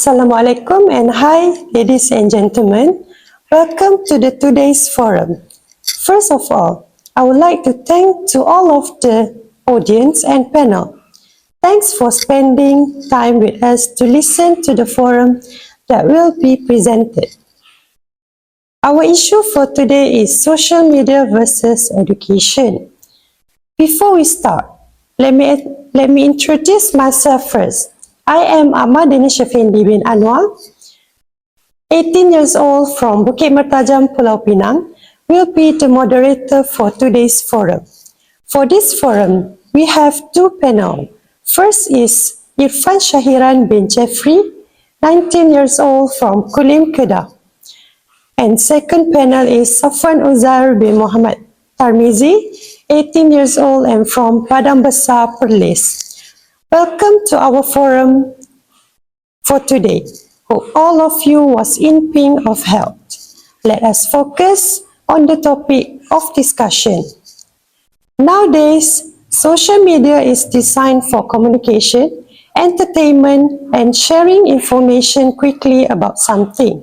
Assalamualaikum and hi ladies and gentlemen. Welcome to the today's forum. First of all, I would like to thank to all of the audience and panel. Thanks for spending time with us to listen to the forum that will be presented. Our issue for today is social media versus education. Before we start, let me introduce myself first. I am Ahmad Danish Effendi bin Anwar, 18 years old from Bukit Mertajam, Pulau Pinang, will be the moderator for today's forum. For this forum, we have two panels. First is Irfan Shahiran bin Jeffrey, 19 years old from Kulim, Kedah. And second panel is Safwan Uzair bin Muhammad Tarmizi, 18 years old and from Padang Besar, Perlis. Welcome to our forum for today. Hope all of you was in pink of health. Let us focus on the topic of discussion. Nowadays, social media is designed for communication, entertainment, and sharing information quickly about something.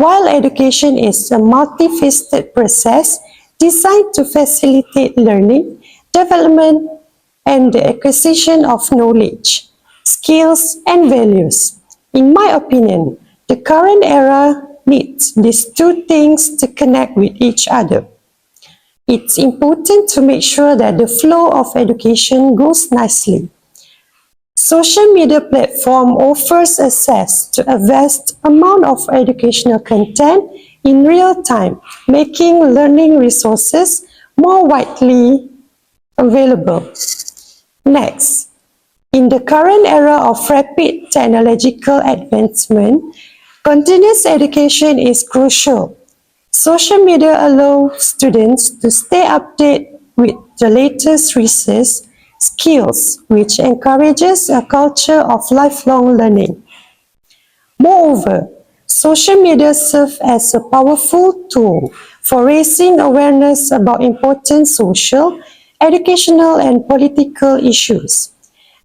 While education is a multifaceted process designed to facilitate learning, development, and the acquisition of knowledge, skills, and values. In my opinion, the current era needs these two things to connect with each other. It's important to make sure that the flow of education goes nicely. Social media platform offers access to a vast amount of educational content in real time, making learning resources more widely available. Next, in the current era of rapid technological advancement, continuous education is crucial. Social media allows students to stay updated with the latest research skills, which encourages a culture of lifelong learning. Moreover, social media serves as a powerful tool for raising awareness about important social, educational, and political issues.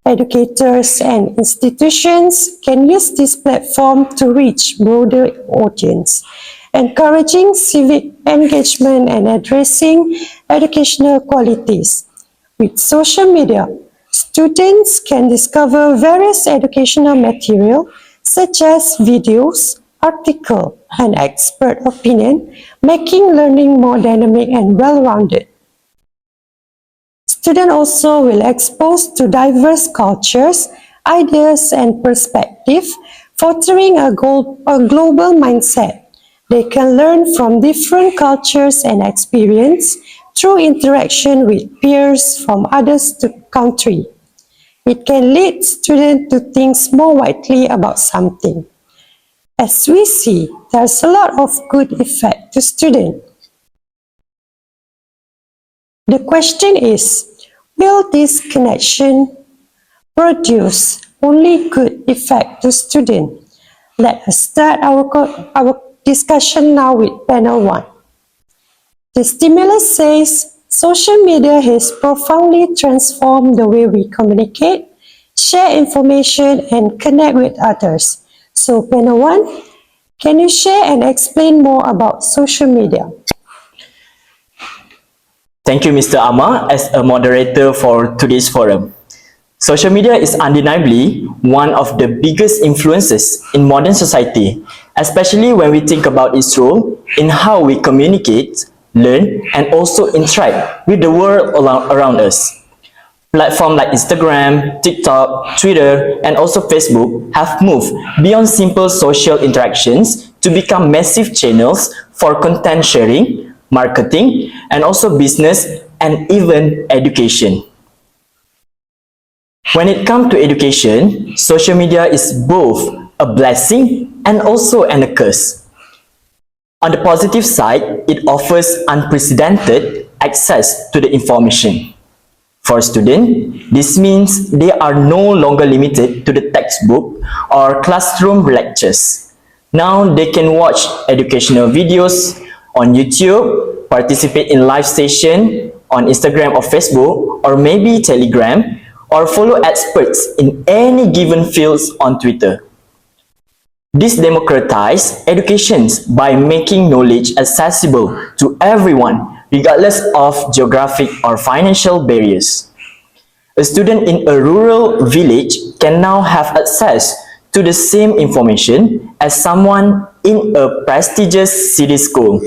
Educators and institutions can use this platform to reach broader audience, encouraging civic engagement and addressing educational qualities. With social media, students can discover various educational material such as videos, articles, and expert opinion, making learning more dynamic and well-rounded. Students also will expose to diverse cultures, ideas, and perspectives, fostering a global mindset. They can learn from different cultures and experience through interaction with peers from other countries. It can lead students to think more widely about something. As we see, there's a lot of good effect to students. The question is, will this connection produce only good effect to students? Let us start our discussion now with panel 1. The stimulus says, social media has profoundly transformed the way we communicate, share information, and connect with others. So panel 1, can you share and explain more about social media? Thank you, Mr. Amma, as a moderator for today's forum. Social media is undeniably one of the biggest influences in modern society, especially when we think about its role in how we communicate, learn, and also interact with the world around us. Platforms like Instagram, TikTok, Twitter, and also Facebook have moved beyond simple social interactions to become massive channels for content sharing, marketing, and also business and even education. When it comes to education, social media is both a blessing and also a curse. On the positive side, it offers unprecedented access to the information. For students, this means they are no longer limited to the textbook or classroom lectures. Now they can watch educational videos on YouTube, participate in live session on Instagram or Facebook, or maybe Telegram, or follow experts in any given fields on Twitter. This democratizes education by making knowledge accessible to everyone, regardless of geographic or financial barriers. A student in a rural village can now have access to the same information as someone in a prestigious city school.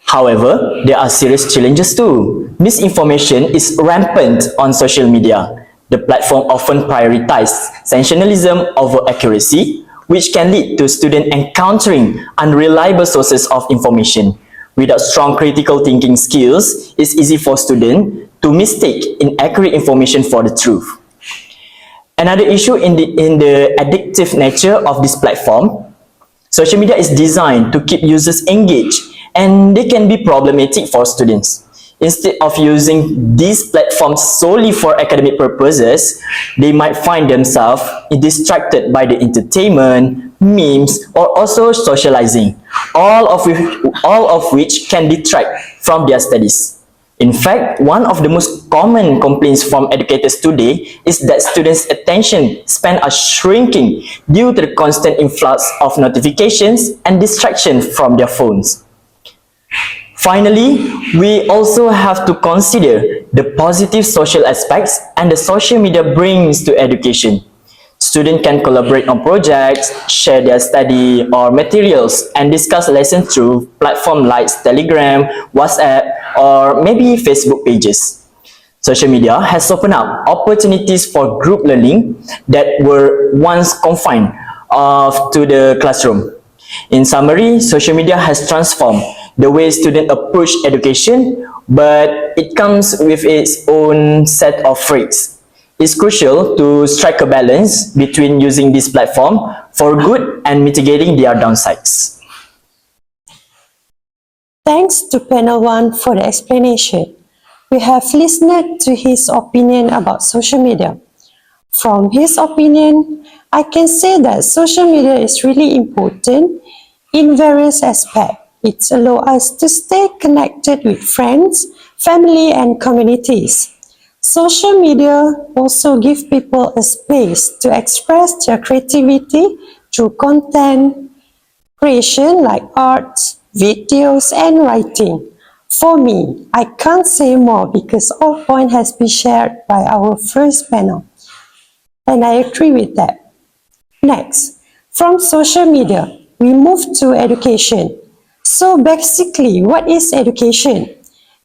However, there are serious challenges too. Misinformation is rampant on social media. The platform often prioritizes sensationalism over accuracy, which can lead to students encountering unreliable sources of information. Without strong critical thinking skills, it's easy for students to mistake inaccurate information for the truth. Another issue in the addictive nature of this platform, social media is designed to keep users engaged, and they can be problematic for students. Instead of using these platforms solely for academic purposes, they might find themselves distracted by the entertainment, memes, or also socializing, all of which can detract from their studies. In fact, one of the most common complaints from educators today is that students' attention span are shrinking due to the constant influx of notifications and distraction from their phones. Finally, we also have to consider the positive social aspects and the social media brings to education. Students can collaborate on projects, share their study or materials, and discuss lessons through platforms like Telegram, WhatsApp, or maybe Facebook pages. Social media has opened up opportunities for group learning that were once confined to the classroom. In summary, social media has transformed the way students approach education, but it comes with its own set of risks. It's crucial to strike a balance between using this platform for good and mitigating their downsides. Thanks to Panel 1 for the explanation. We have listened to his opinion about social media. From his opinion, I can say that social media is really important in various aspects. It allows us to stay connected with friends, family, and communities. Social media also gives people a space to express their creativity through content creation like art, videos, and writing. For me, I can't say more because all point has been shared by our first panel, and I agree with that. Next, from social media, we move to education. So basically, what is education?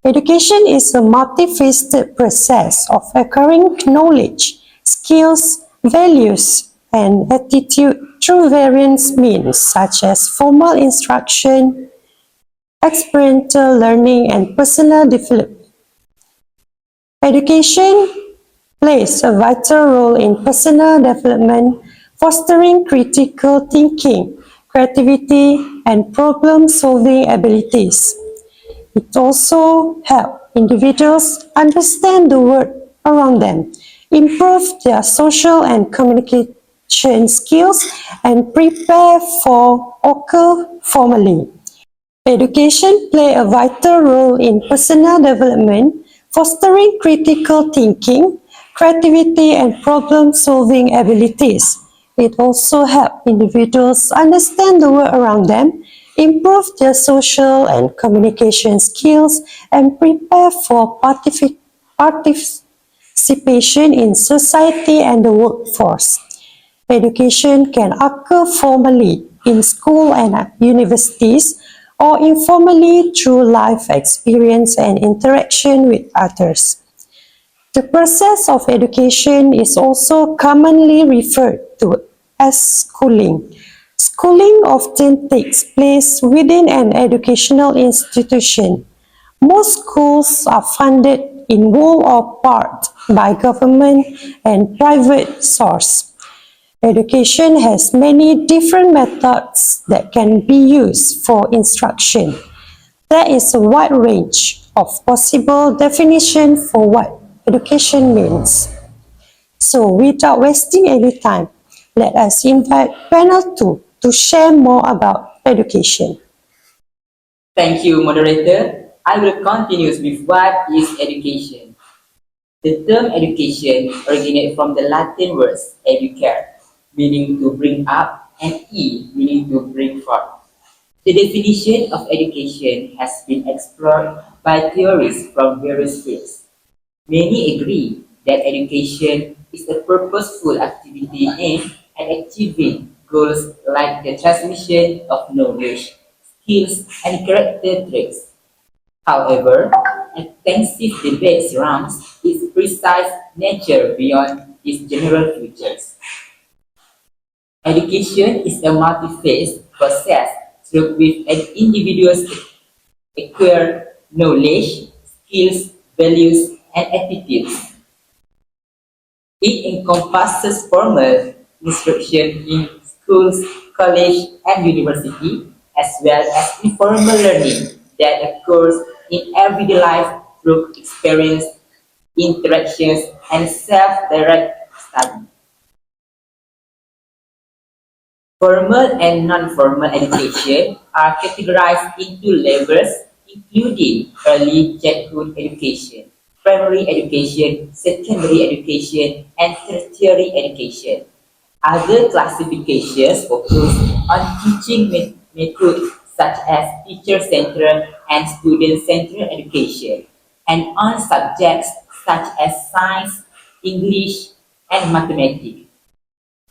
Education is a multifaceted process of acquiring knowledge, skills, values, and attitude through various means such as formal instruction, experiential learning, and personal development. Education plays a vital role in personal development, fostering critical thinking, creativity, and problem-solving abilities. It also helps individuals understand the world around them, improve their social and communication skills, and prepare for occur formally. Education plays a vital role in personal development, fostering critical thinking, creativity, and problem-solving abilities. It also helps individuals understand the world around them, improve their social and communication skills, and prepare for participation in society and the workforce. Education can occur formally in school and universities, or informally through life experience and interaction with others. The process of education is also commonly referred to as schooling. Schooling often takes place within an educational institution. Most schools are funded in whole or part by government and private source. Education has many different methods that can be used for instruction. There is a wide range of possible definitions for what education means. So without wasting any time, let us invite panel 2 to share more about education. Thank you, moderator. I will continue with what is education. The term education originates from the Latin words educare, meaning to bring up, and E, meaning to bring forth. The definition of education has been explored by theorists from various fields. Many agree that education is a purposeful activity aimed at achieving goals like the transmission of knowledge, skills, and character traits. However, extensive debate surrounds its precise nature beyond its general features. Education is a multi-phase process through which an individual acquire knowledge, skills, values, and attitudes. It encompasses formal instruction in schools, college, and university, as well as informal learning that occurs in everyday life through experience, interactions, and self-directed study. Formal and non-formal education are categorized into levels including early childhood education, primary education, secondary education, and tertiary education. Other classifications focus on teaching methods such as teacher-centered and student-centered education, and on subjects such as science, English, and mathematics.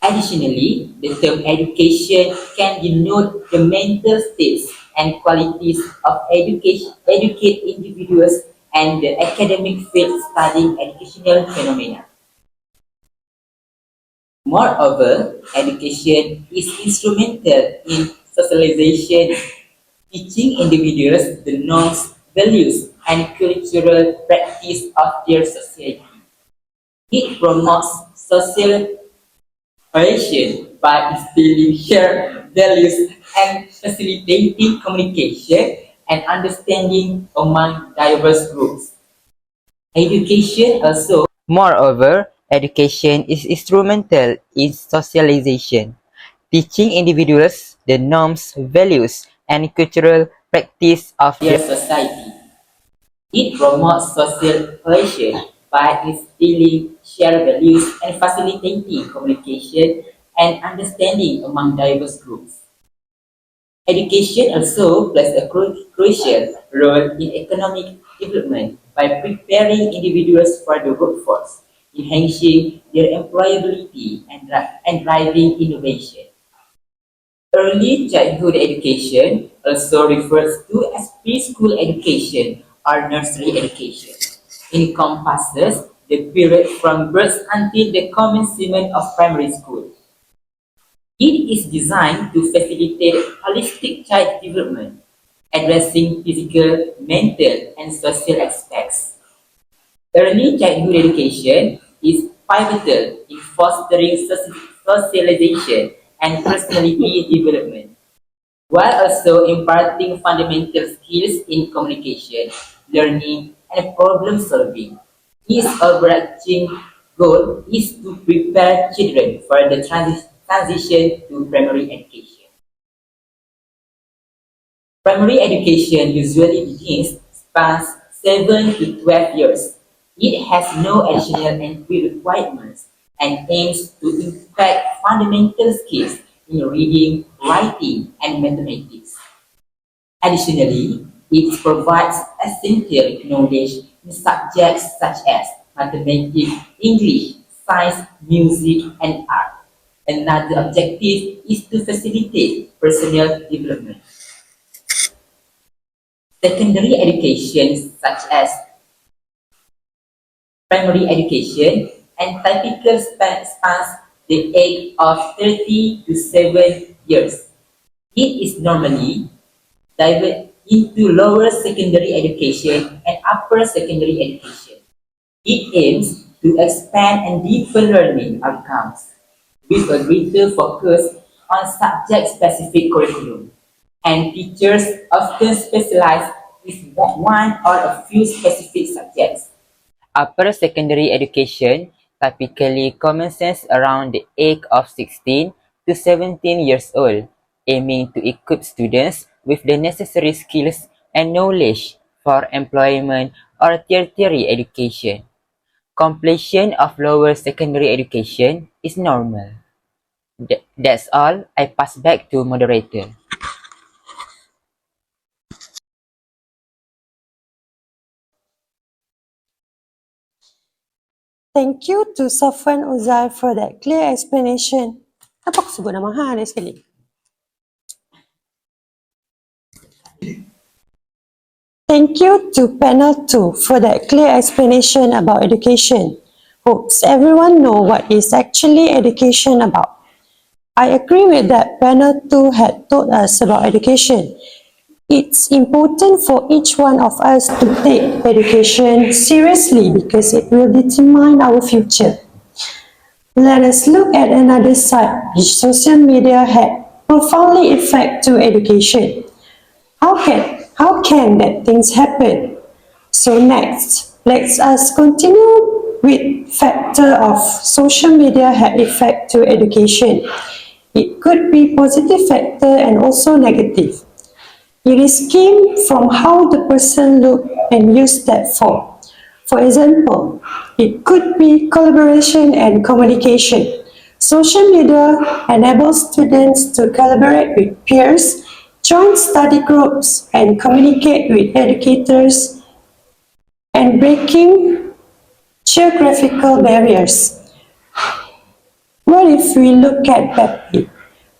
Additionally, the term education can denote the mental states and qualities of educate individuals and the academic field studying educational phenomena. Moreover, education is instrumental in socialization, teaching individuals the norms, values, and cultural practice of their society. It promotes social cohesion by instilling shared values and facilitating communication and understanding among diverse groups. Education also Moreover, education is instrumental in socialization, teaching individuals the norms, values, and cultural practice of their their society. It promotes social cohesion by instilling shared values and facilitating communication and understanding among diverse groups. Education also plays a crucial role in economic development by preparing individuals for the workforce, enhancing their employability and driving innovation. Early childhood education, also referred to as preschool education or nursery education, encompasses the period from birth until the commencement of primary school. It is designed to facilitate holistic child development, addressing physical, mental, and social aspects. Early childhood education is pivotal in fostering socialization and personality development, while also imparting fundamental skills in communication, learning, and problem solving. Its overarching goal is to prepare children for the transition to primary education. Primary education usually spans 7 to 12 years. It has no additional entry requirements and aims to impact fundamental skills in reading, writing, and mathematics. Additionally, it provides essential knowledge in subjects such as mathematics, English, science, music, and art. Another objective is to facilitate personal development. Secondary education, such as primary education, and typically spans the age of 30 to 7 years. It is normally divided into lower secondary education and upper secondary education. It aims to expand and deepen learning outcomes with a greater focus on subject-specific curriculum, and teachers often specialize in one or a few specific subjects. upper secondary education typically commences around the age of 16 to 17 years old, aiming to equip students with the necessary skills and knowledge for employment or tertiary education. Completion of lower secondary education is normal. That's all. I pass back to moderator. Thank you to Safwan Uzal for that clear explanation. Apa aku sebut nama Han sekali? Thank you to panel 2 for that clear explanation about education. Hopes everyone know what is actually education about. I agree with that panel 2 had told us about education. It's important for each one of us to take education seriously because it will determine our future. Let us look at another side which social media had profoundly affect to education. How can that things happen? So next, let us continue with factor of social media had effect to education. It could be positive factor and also negative. It is came from how the person look and use that for. For example, it could be collaboration and communication. Social media enables students to collaborate with peers, join study groups, and communicate with educators, and breaking geographical barriers. What if we look at badly?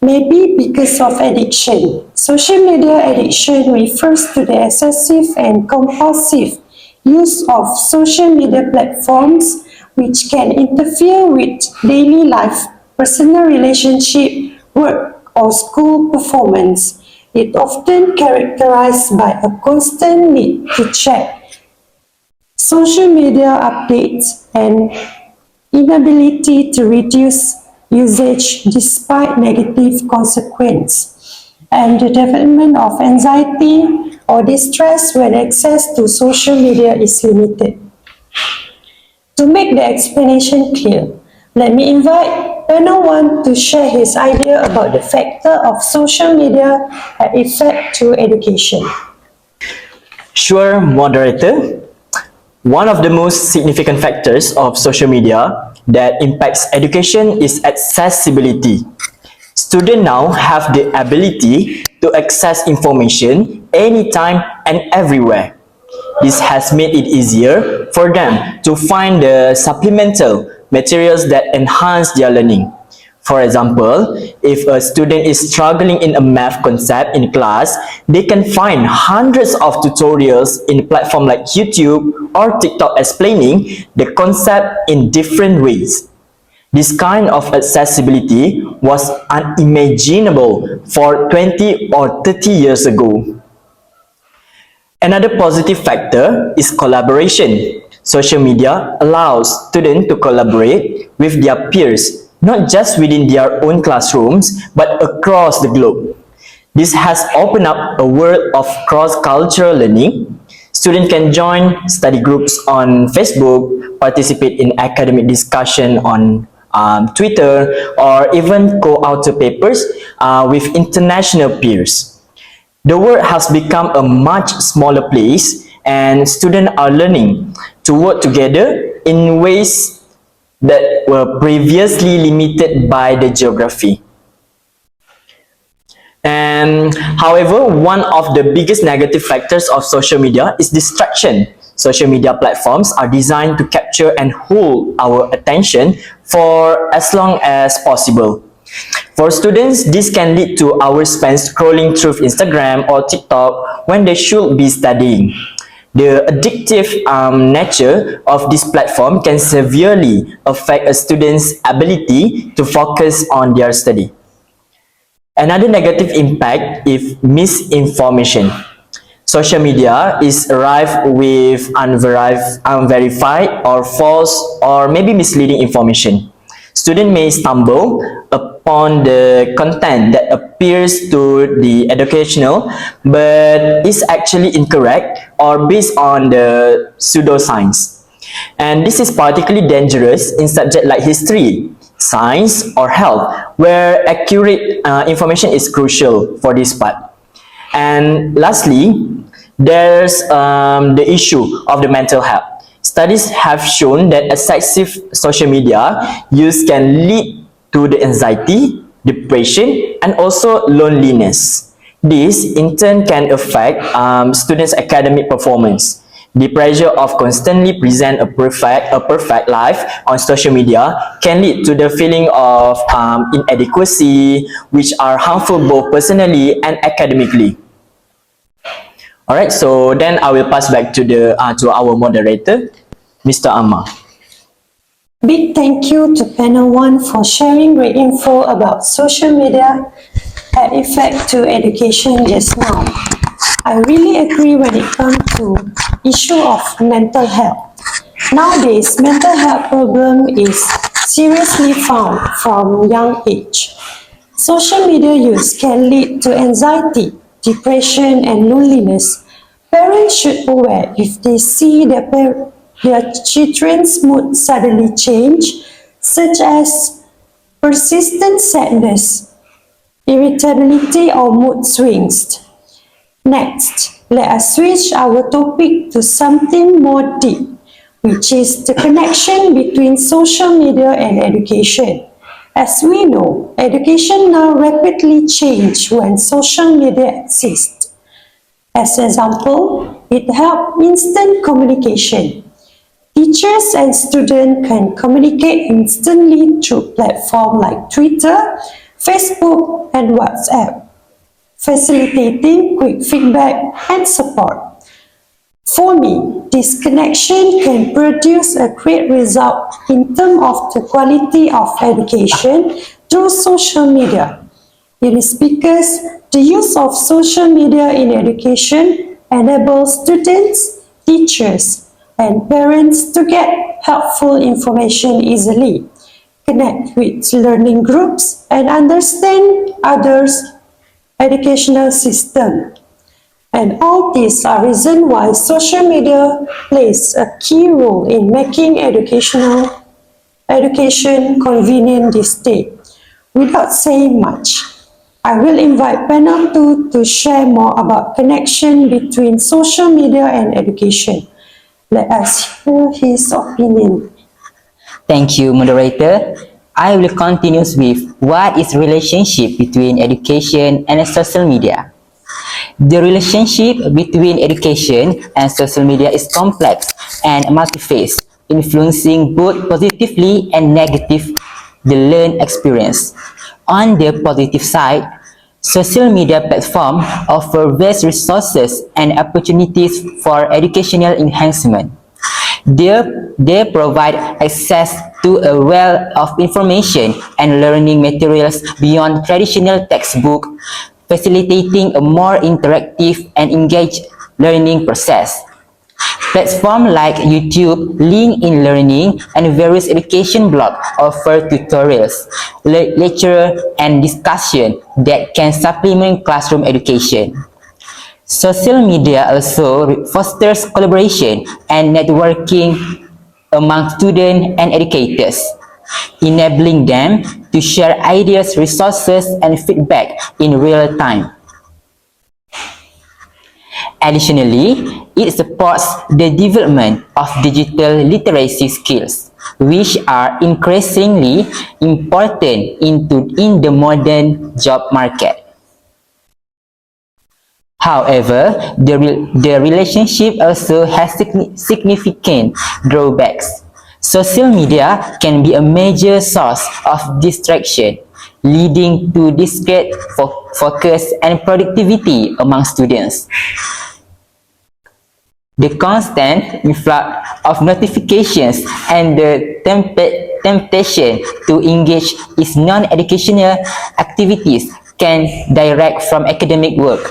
Maybe because of addiction. Social media addiction refers to the excessive and compulsive use of social media platforms which can interfere with daily life, personal relationship, work, or school performance. It often characterized by a constant need to check social media updates and inability to reduce usage despite negative consequence, and the development of anxiety or distress when access to social media is limited. To make the explanation clear, let me invite panel 1 to share his idea about the factor of social media and effect to education. Sure, moderator. One of the most significant factors of social media that impacts education is accessibility. Students now have the ability to access information anytime and everywhere. This has made it easier for them to find the supplemental materials that enhance their learning. For example, if a student is struggling in a math concept in class, they can find hundreds of tutorials in platforms like YouTube or TikTok explaining the concept in different ways. This kind of accessibility was unimaginable for 20 or 30 years ago. Another positive factor is collaboration. Social media allows students to collaborate with their peers, not just within their own classrooms, but across the globe. This has opened up a world of cross-cultural learning. Students can join study groups on Facebook, participate in academic discussion on Twitter, or even co-author papers with international peers. The world has become a much smaller place, and students are learning to work together in ways that were previously limited by the geography. And however, one of the biggest negative factors of social media is distraction. Social media platforms are designed to capture and hold our attention for as long as possible. For students, this can lead to hours spent scrolling through Instagram or TikTok when they should be studying. The addictive nature of this platform can severely affect a student's ability to focus on their study. Another negative impact is misinformation. Social media is rife with unverified or false or maybe misleading information. Students may stumble upon the content that appears to be educational but is actually incorrect or based on the pseudoscience. And this is particularly dangerous in subjects like history, science, or health, where accurate information is crucial for this part. And lastly, there's the issue of the mental health. Studies have shown that excessive social media use can lead to the anxiety, depression, and also loneliness. This in turn can affect students' academic performance. The pressure of constantly present a perfect life on social media can lead to the feeling of inadequacy, which are harmful both personally and academically. Alright, so then I will pass back to our moderator, Mr. Amma. Big thank you to panel 1 for sharing great info about social media and effect to education just now. I really agree when it comes to issue of mental health. Nowadays, mental health problem is seriously found from young age. Social media use can lead to anxiety, depression and loneliness. Parents should be aware if they see their children's mood suddenly change, such as persistent sadness, irritability or mood swings. Next, let us switch our topic to something more deep, which is the connection between social media and education. As we know, education now rapidly changes when social media exists. As example, it helps instant communication. Teachers and students can communicate instantly through platforms like Twitter, Facebook, and WhatsApp, facilitating quick feedback and support. For me, this connection can produce a great result in terms of the quality of education through social media. It is because the use of social media in education enables students, teachers, and parents to get helpful information easily, connect with learning groups, and understand others' educational system. And all these are reasons why social media plays a key role in making education convenient these days. Without saying much, I will invite panel 2 to share more about connection between social media and education. Let us hear his opinion. Thank you, moderator. I will continue with what is relationship between education and social media. The relationship between education and social media is complex and multifaceted, influencing both positively and negatively the learned experience. On the positive side, social media platforms offer vast resources and opportunities for educational enhancement. They provide access to a wealth of information and learning materials beyond traditional textbook, facilitating a more interactive and engaged learning process. Platforms like YouTube, LinkedIn Learning, and various education blogs offer tutorials, lectures, and discussion that can supplement classroom education. Social media also fosters collaboration and networking among students and educators, enabling them to share ideas, resources, and feedback in real time. Additionally, it supports the development of digital literacy skills, which are increasingly important in the modern job market. However, the relationship also has significant drawbacks. Social media can be a major source of distraction, leading to discrete focus and productivity among students. The constant influx of notifications and the temptation to engage in non-educational activities can distract from academic work.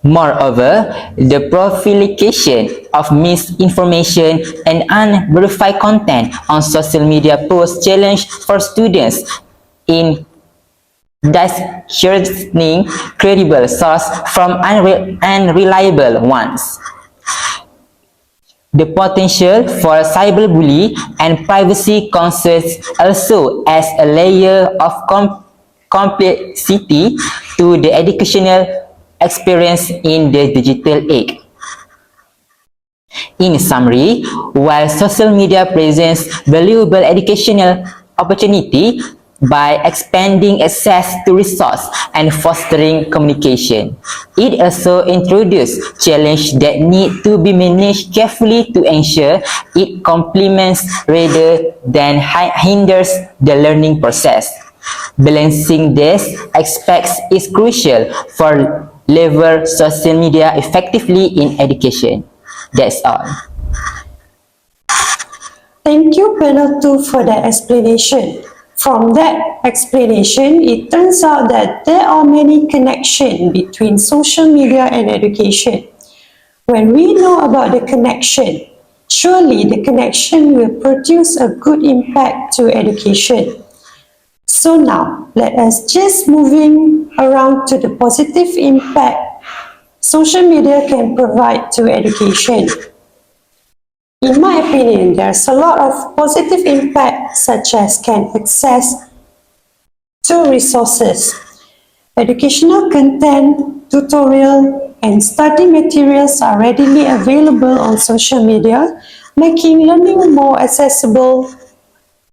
Moreover, the proliferation of misinformation and unverified content on social media pose challenge for students in discerning credible sources from unreliable ones. The potential for cyberbullying and privacy concerns also adds a layer of complexity to the educational experience in the digital age. In summary, while social media presents valuable educational opportunity by expanding access to resource and fostering communication. It also introduces challenges that need to be managed carefully to ensure it complements rather than hinders the learning process. Balancing these aspects is crucial for leverage social media effectively in education. That's all. Thank you, Panel 2, for that explanation. From that explanation, it turns out that there are many connections between social media and education. When we know about the connection, surely the connection will produce a good impact to education. So now, let us just moving around to the positive impact social media can provide to education. In my opinion, there's a lot of positive impact such as can access to resources, educational content, tutorial, and study materials are readily available on social media, making learning more accessible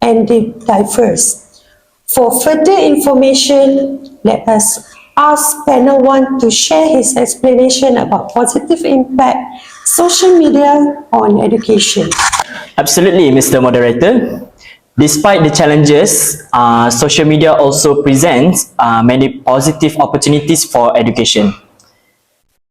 and diverse. For further information, let us ask panel 1 to share his explanation about positive impact social media on education. Absolutely, Mr. Moderator. Despite the challenges, social media also presents many positive opportunities for education.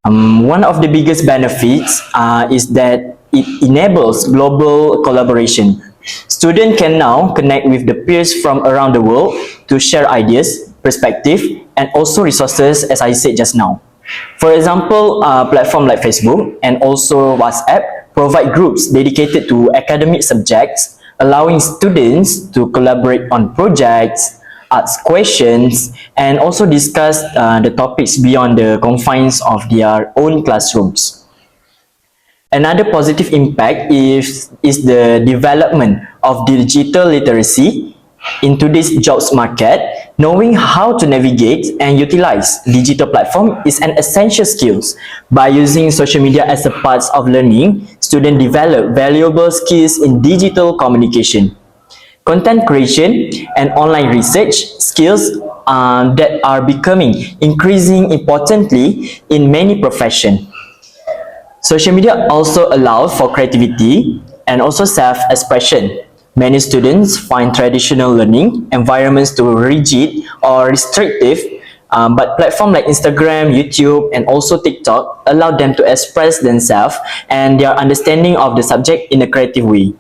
One of the biggest benefits is that it enables global collaboration. Students can now connect with the peers from around the world to share ideas, perspective, and also resources, as I said just now. For example, platforms like Facebook and also WhatsApp provide groups dedicated to academic subjects, allowing students to collaborate on projects, ask questions, and also discuss the topics beyond the confines of their own classrooms. Another positive impact is the development of digital literacy. In today's jobs market, knowing how to navigate and utilize digital platform is an essential skill. By using social media as a part of learning, students develop valuable skills in digital communication, content creation, and online research skills that are becoming increasingly importantly in many professions. Social media also allows for creativity and also self-expression. Many students find traditional learning environments too rigid or restrictive, but platforms like Instagram, YouTube, and also TikTok allow them to express themselves and their understanding of the subject in a creative way.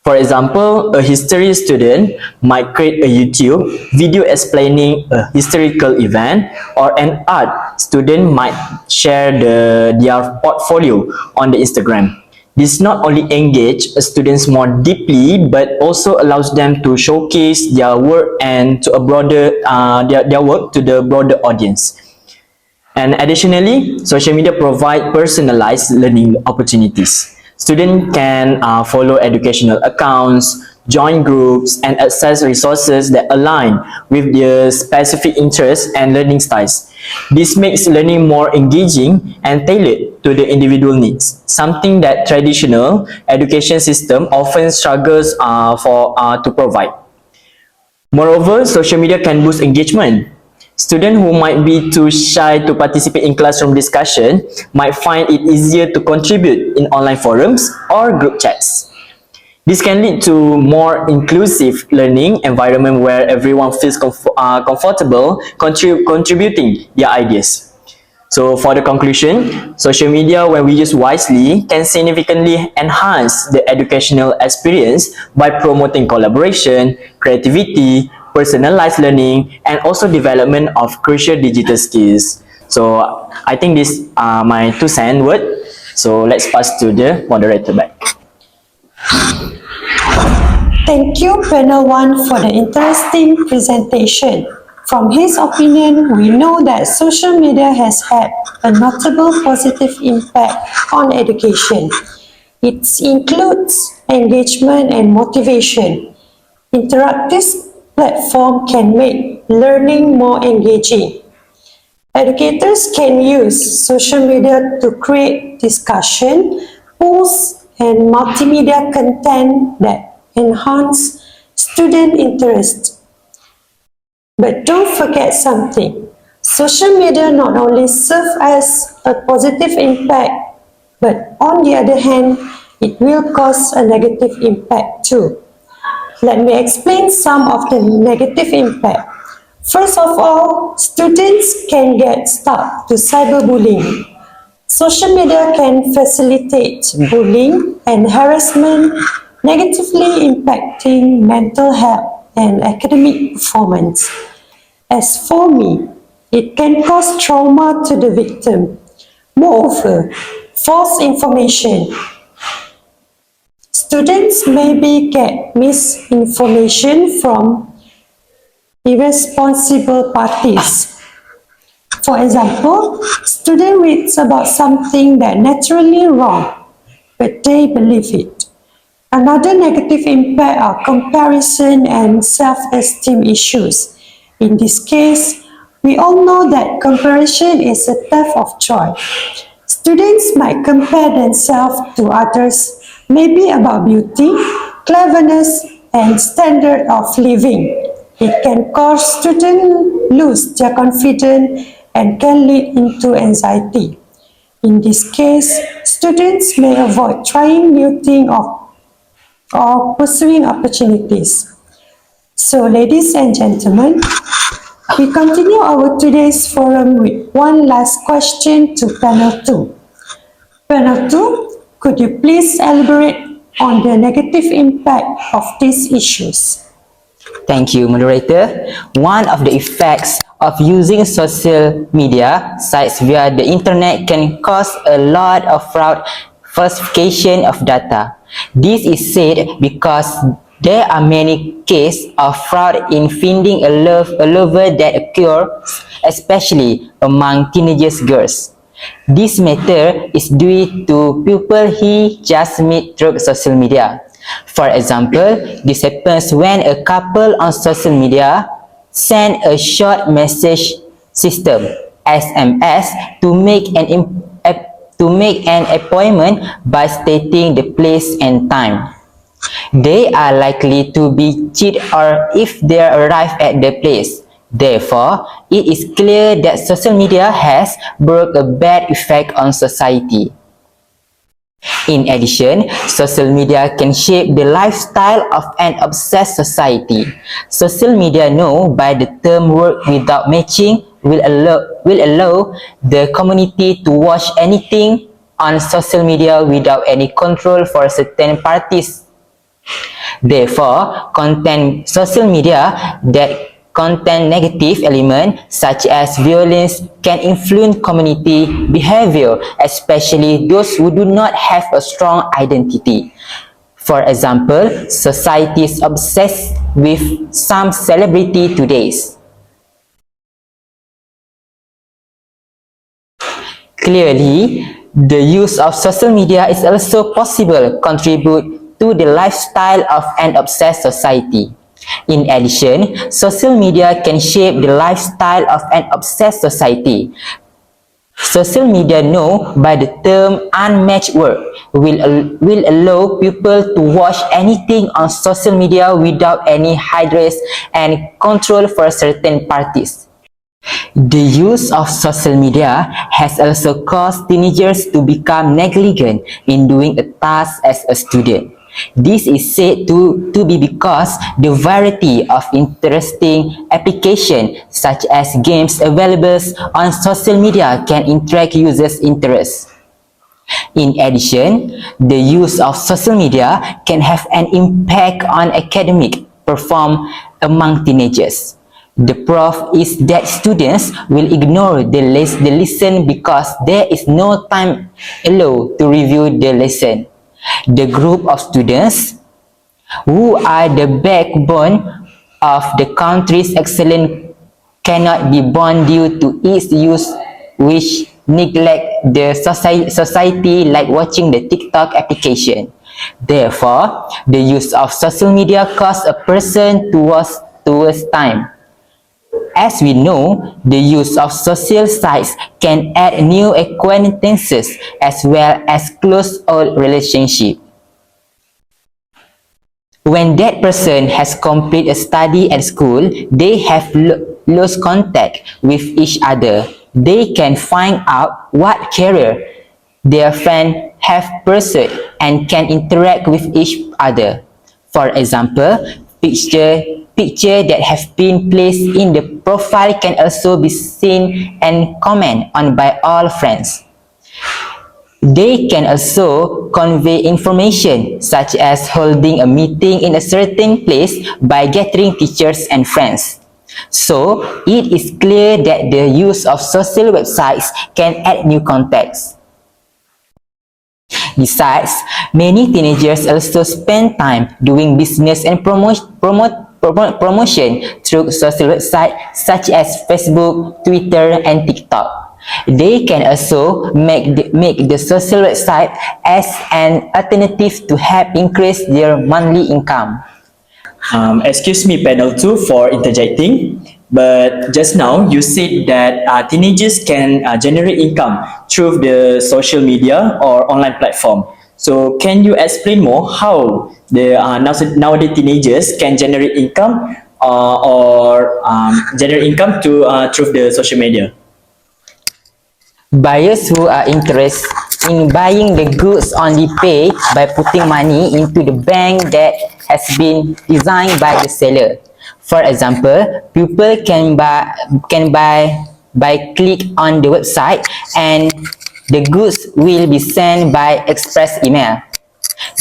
For example, a history student might create a YouTube video explaining a historical event, or an art student might share their portfolio on the Instagram. This not only engages students more deeply, but also allows them to showcase their work and to a broader their work to the broader audience. And additionally, social media provide personalized learning opportunities. Students can follow educational accounts, join groups, and access resources that align with their specific interests and learning styles. This makes learning more engaging and tailored to the individual needs, something that traditional education system often struggles to provide. Moreover, social media can boost engagement. Students who might be too shy to participate in classroom discussion might find it easier to contribute in online forums or group chats. This can lead to more inclusive learning environment where everyone feels comfortable contributing their ideas. So for the conclusion, social media, when we use wisely, can significantly enhance the educational experience by promoting collaboration, creativity, personalized learning, and also development of crucial digital skills. So I think these are my 2 cents word. So let's pass to the moderator back. Thank you, panel 1, for the interesting presentation. From his opinion, we know that social media has had a notable positive impact on education. It includes engagement and motivation. Interactive platform can make learning more engaging. Educators can use social media to create discussion, posts, and multimedia content that enhance student interest. But don't forget something. Social media not only serves as a positive impact, but on the other hand, it will cause a negative impact too. Let me explain some of the negative impact. First of all, students can get stuck to cyberbullying. Social media can facilitate bullying and harassment, negatively impacting mental health and academic performance. As for me, it can cause trauma to the victim. Moreover, false information. Students maybe get misinformation from irresponsible parties. For example, student reads about something that naturally wrong, but they believe it. Another negative impact are comparison and self-esteem issues. In this case, we all know that comparison is a thief of joy. Students might compare themselves to others, maybe about beauty, cleverness, and standard of living. It can cause students lose their confidence and can lead into anxiety. In this case, students may avoid trying new things or pursuing opportunities. So, ladies and gentlemen, we continue our today's forum with one last question to panel 2. Panel 2, could you please elaborate on the negative impact of these issues? Thank you, moderator. One of the effects of using social media sites via the internet can cause a lot of fraud, falsification of data. This is said because there are many cases of fraud in finding a lover that occurs, especially among teenagers girls. This matter is due to people he just met through social media. For example, this happens when a couple on social media send a short message system (SMS) to make an appointment by stating the place and time. They are likely to be cheated or if they arrive at the place. Therefore, it is clear that social media has brought a bad effect on society. In addition, social media can shape the lifestyle of an obsessed society. Social media know by the term work without matching will allow the community to watch anything on social media without any control for certain parties. Therefore, social media that contain negative elements such as violence can influence community behavior, especially those who do not have a strong identity. For example, society is obsessed with some celebrity today. Clearly, the use of social media is also possible contribute to the lifestyle of an obsessed society. In addition, social media can shape the lifestyle of an obsessed society. Social media know by the term unmatched work will allow people to watch anything on social media without any hindrance and control for certain parties. The use of social media has also caused teenagers to become negligent in doing a task as a student. This is said to be because the variety of interesting applications such as games available on social media can attract users' interest. In addition, the use of social media can have an impact on academic performance among teenagers. The proof is that students will ignore the lesson because there is no time allowed to review the lesson. The group of students who are the backbone of the country's excellence cannot be born due to its use, which neglect the society like watching the TikTok application. Therefore, the use of social media causes a person to waste time. As we know, the use of social sites can add new acquaintances as well as close old relationships. When that person has completed a study at school, they have lost contact with each other. They can find out what career their friends have pursued and can interact with each other. For example, picture that have been placed in the profile can also be seen and commented on by all friends. They can also convey information such as holding a meeting in a certain place by gathering teachers and friends. So, it is clear that the use of social websites can add new contexts. Besides, many teenagers also spend time doing business and promotion through social websites such as Facebook, Twitter, and TikTok. They can also make the social website as an alternative to help increase their monthly income. Excuse me, panel 2, for interjecting. But just now, you said that teenagers can generate income through the social media or online platform. So, can you explain more how the nowadays teenagers can generate income or generate income through the social media? Buyers who are interested in buying the goods only pay by putting money into the bank that has been designed by the seller. For example, people can buy by click on the website and the goods will be sent by express email.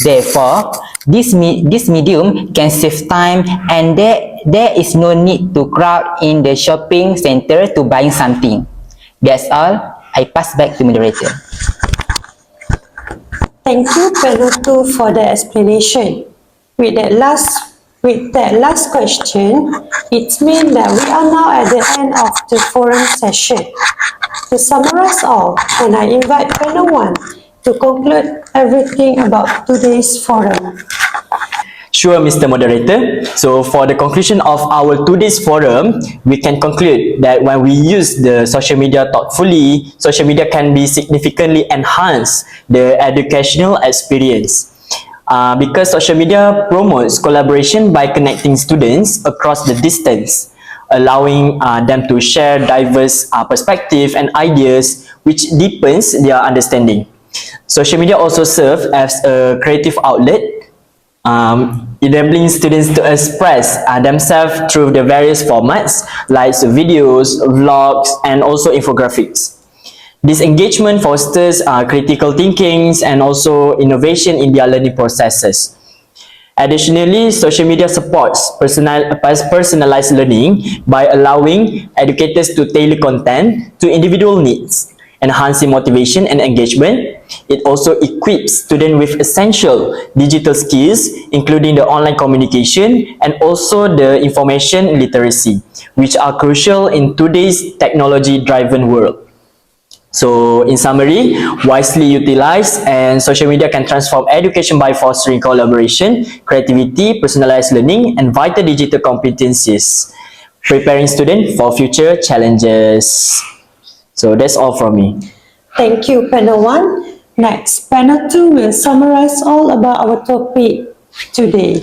Therefore, this medium can save time and there is no need to crowd in the shopping center to buying something. That's all. I pass back to moderator. Thank you, panel 2, for the explanation. With that last question, it means that we are now at the end of the forum session. To summarize all, can I invite panel 1 to conclude everything about today's forum? Sure, Mr. Moderator. So for the conclusion of our today's forum, we can conclude that when we use the social media thoughtfully, social media can be significantly enhance the educational experience. Because social media promotes collaboration by connecting students across the distance, allowing them to share diverse perspectives and ideas, which deepens their understanding. Social media also serves as a creative outlet, enabling students to express themselves through the various formats like videos, vlogs, and also infographics. This engagement fosters critical thinking and also innovation in their learning processes. Additionally, social media supports personalized learning by allowing educators to tailor content to individual needs, enhancing motivation and engagement. It also equips students with essential digital skills, including the online communication and also the information literacy, which are crucial in today's technology-driven world. So, in summary, wisely utilized, and social media can transform education by fostering collaboration, creativity, personalized learning, and vital digital competencies, preparing students for future challenges. So that's all from me. Thank you, panel 1. Next, panel 2 will summarize all about our topic today.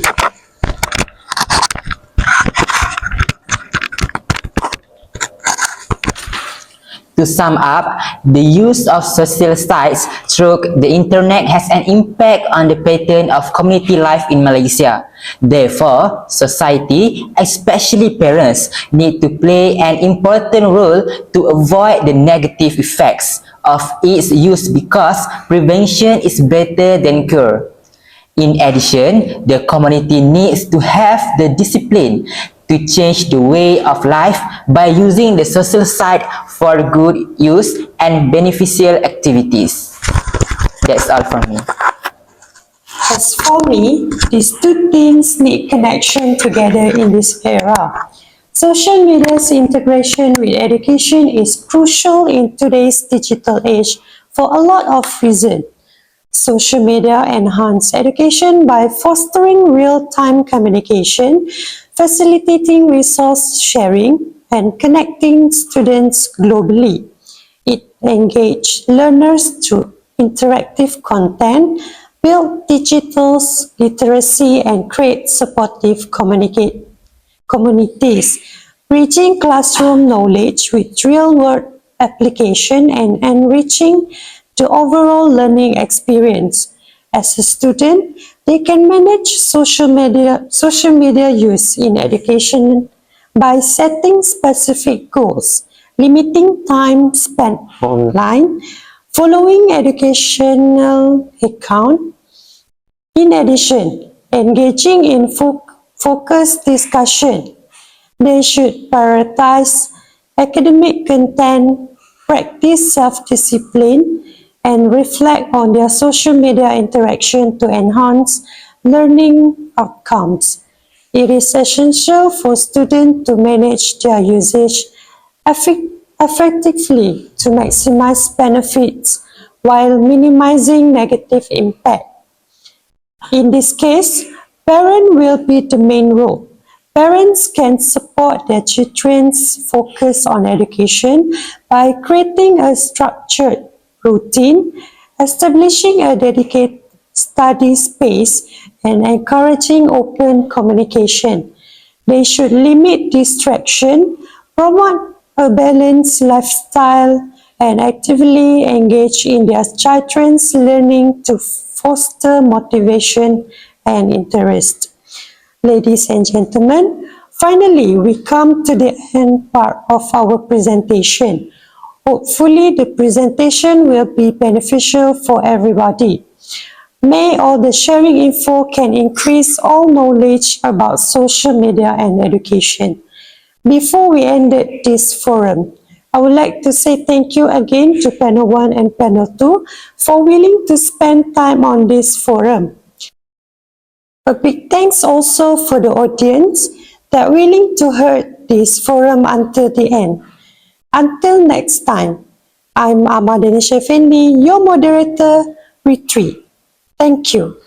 To sum up, the use of social sites through the internet has an impact on the pattern of community life in Malaysia. Therefore, society, especially parents, need to play an important role to avoid the negative effects of its use because prevention is better than cure. In addition, the community needs to have the discipline to change the way of life by using the social site for good use and beneficial activities. That's all from me. As for me, these two things need connection together in this era. Social media's integration with education is crucial in today's digital age for a lot of reasons. Social media enhance education by fostering real-time communication, facilitating resource sharing, and connecting students globally. It engages learners through interactive content, build digital literacy and create supportive communities, bridging classroom knowledge with real-world application and enriching the overall learning experience. As a student, they can manage social media use in education by setting specific goals, limiting time spent online, following educational account. In addition, engaging in focused discussion. They should prioritize academic content, practice self-discipline, and reflect on their social media interaction to enhance learning outcomes. It is essential for students to manage their usage effectively to maximize benefits while minimizing negative impact. In this case, parent will be the main role. Parents can support their children's focus on education by creating a structured routine, establishing a dedicated study space, and encouraging open communication. They should limit distraction, promote a balanced lifestyle, and actively engage in their children's learning to foster motivation and interest. Ladies and gentlemen, finally we come to the end part of our presentation. Hopefully the presentation will be beneficial for everybody. May all the sharing info can increase all knowledge about social media and education. Before we end this forum, I would like to say thank you again to Panel 1 and Panel 2 for willing to spend time on this forum. A big thanks also for the audience that willing to hear this forum until the end. Until next time, I'm Ahmad Danish Effendi, your moderator, Retreat. Thank you.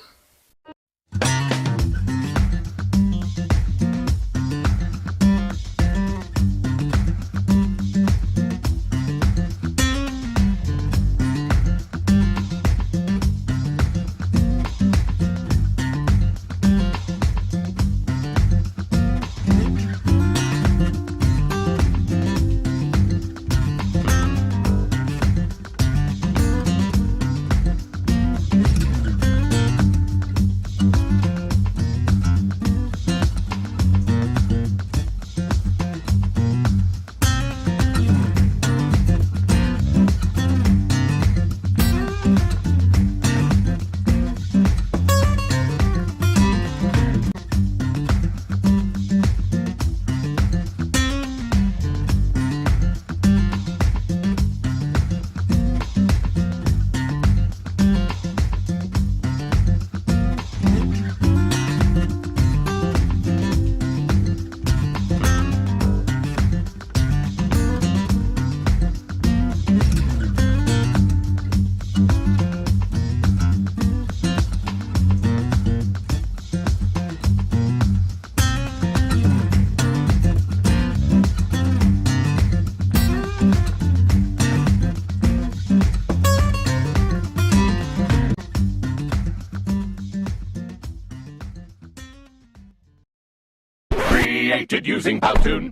Created using Powtoon.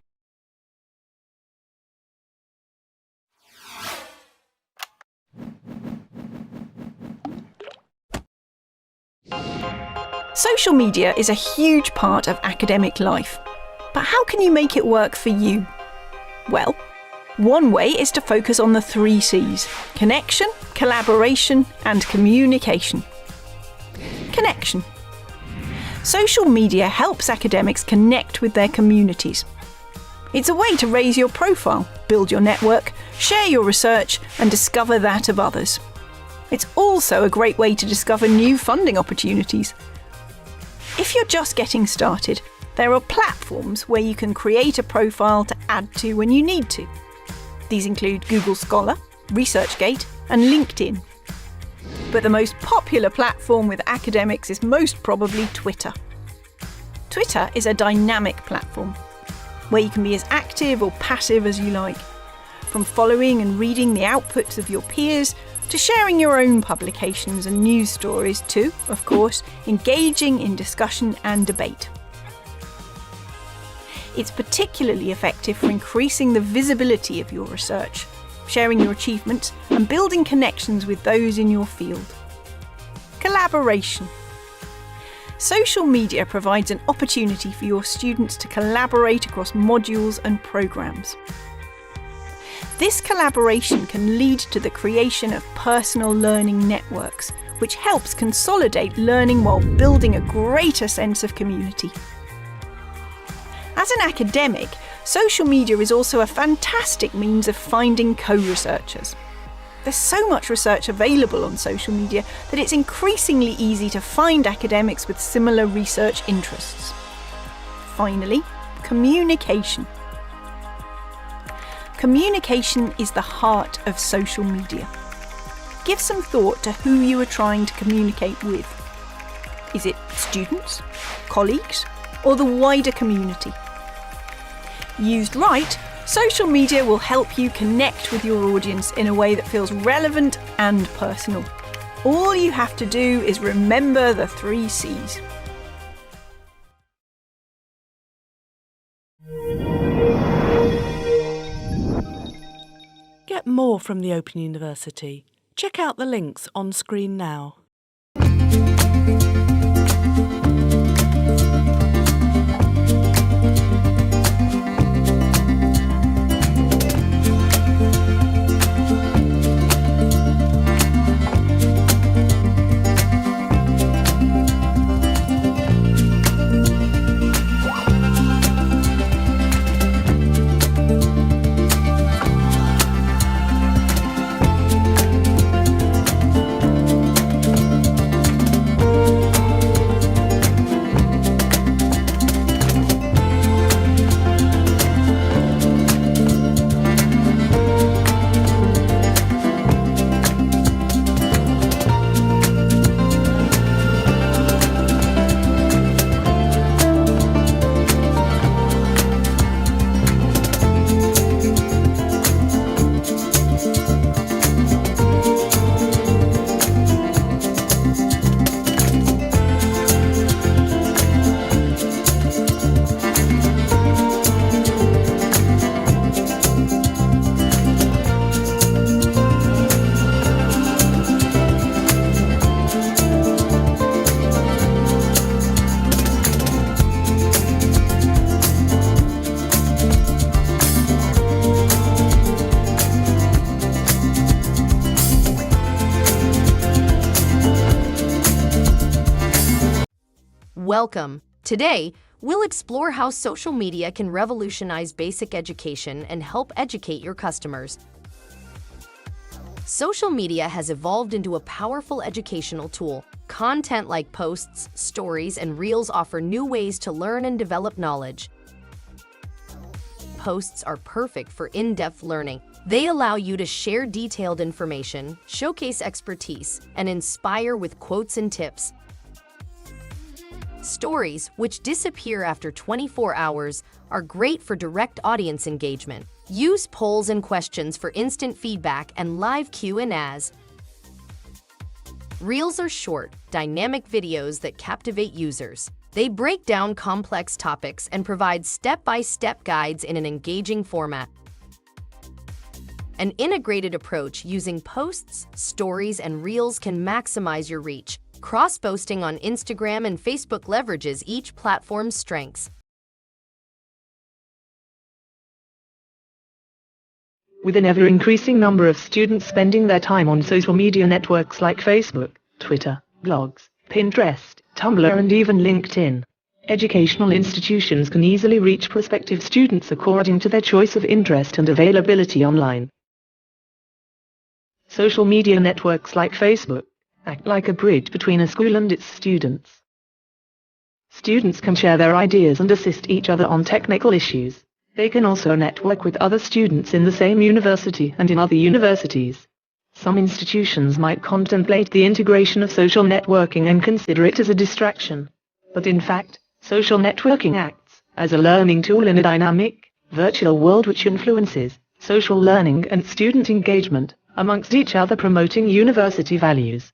Social media is a huge part of academic life. But how can you make it work for you? Well, one way is to focus on the 3 C's: connection, collaboration, and communication. Connection. Social media helps academics connect with their communities. It's a way to raise your profile, build your network, share your research, and discover that of others. It's also a great way to discover new funding opportunities. If you're just getting started, there are platforms where you can create a profile to add to when you need to. These include Google Scholar, ResearchGate, and LinkedIn. But the most popular platform with academics is most probably Twitter. Twitter is a dynamic platform where you can be as active or passive as you like, from following and reading the outputs of your peers to sharing your own publications and news stories to, of course, engaging in discussion and debate. It's particularly effective for increasing the visibility of your research, sharing your achievements and building connections with those in your field. Collaboration. Social media provides an opportunity for your students to collaborate across modules and programmes. This collaboration can lead to the creation of personal learning networks, which helps consolidate learning while building a greater sense of community. As an academic, social media is also a fantastic means of finding co-researchers. There's so much research available on social media that it's increasingly easy to find academics with similar research interests. Finally, communication. Communication is the heart of social media. Give some thought to who you are trying to communicate with. Is it students, colleagues, or the wider community? Used right, social media will help you connect with your audience in a way that feels relevant and personal. All you have to do is remember the 3 C's. Get more from the Open University. Check out the links on screen now. Welcome. Today, we'll explore how social media can revolutionize basic education and help educate your customers. Social media has evolved into a powerful educational tool. Content like posts, stories, and reels offer new ways to learn and develop knowledge. Posts are perfect for in-depth learning. They allow you to share detailed information, showcase expertise, and inspire with quotes and tips. Stories, which disappear after 24 hours, are great for direct audience engagement. Use polls and questions for instant feedback and live Q&As. Reels are short, dynamic videos that captivate users. They break down complex topics and provide step-by-step guides in an engaging format. An integrated approach using posts, stories, and reels can maximize your reach. Cross-posting on Instagram and Facebook leverages each platform's strengths. With an ever-increasing number of students spending their time on social media networks like Facebook, Twitter, blogs, Pinterest, Tumblr, and even LinkedIn, educational institutions can easily reach prospective students according to their choice of interest and availability online. Social media networks like Facebook act like a bridge between a school and its students. Students can share their ideas and assist each other on technical issues. They can also network with other students in the same university and in other universities. Some institutions might contemplate the integration of social networking and consider it as a distraction. But in fact, social networking acts as a learning tool in a dynamic, virtual world which influences social learning and student engagement amongst each other, promoting university values.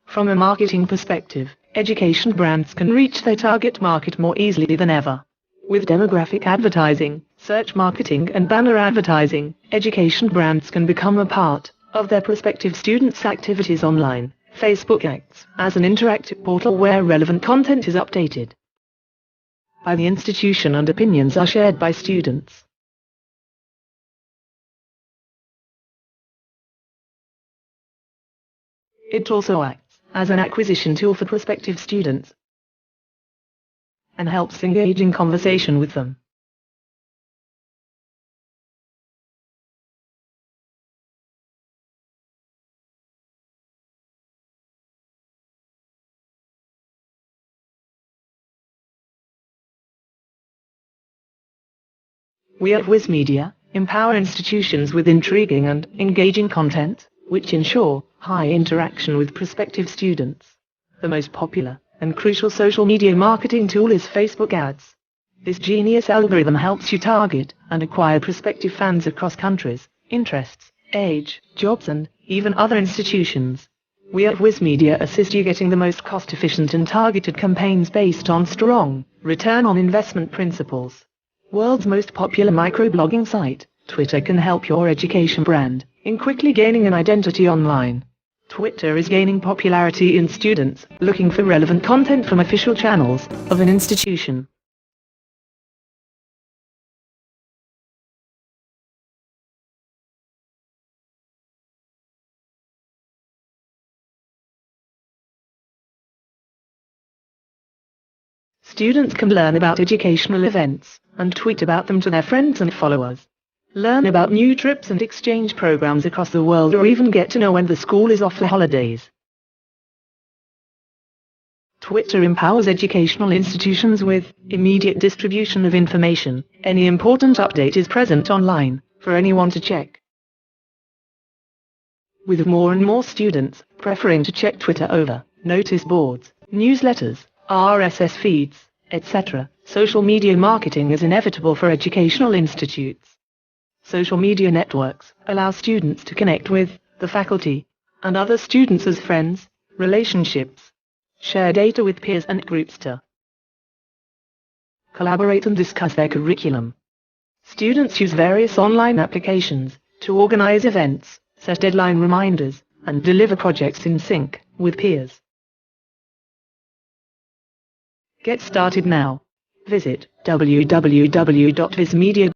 From a marketing perspective, education brands can reach their target market more easily than ever. With demographic advertising, search marketing and banner advertising, education brands can become a part of their prospective students' activities online. Facebook acts as an interactive portal where relevant content is updated by the institution and opinions are shared by students. It also acts as an acquisition tool for prospective students and helps engage in conversation with them. We at Wiz Media empower institutions with intriguing and engaging content, which ensure high interaction with prospective students. The most popular and crucial social media marketing tool is Facebook ads. This genius algorithm helps you target and acquire prospective fans across countries, interests, age, jobs and even other institutions. We at Wiz Media assist you getting the most cost-efficient and targeted campaigns based on strong return on investment principles. World's most popular microblogging site, Twitter, can help your education brand in quickly gaining an identity online. Twitter is gaining popularity in students looking for relevant content from official channels of an institution. Students can learn about educational events and tweet about them to their friends and followers. Learn about new trips and exchange programs across the world, or even get to know when the school is off for holidays. Twitter empowers educational institutions with immediate distribution of information. Any important update is present online for anyone to check. With more and more students preferring to check Twitter over notice boards, newsletters, RSS feeds, etc., social media marketing is inevitable for educational institutes. Social media networks allow students to connect with the faculty and other students as friends, relationships, share data with peers and groups to collaborate and discuss their curriculum. Students use various online applications to organize events, set deadline reminders, and deliver projects in sync with peers. Get started now. Visit www.vismedia.com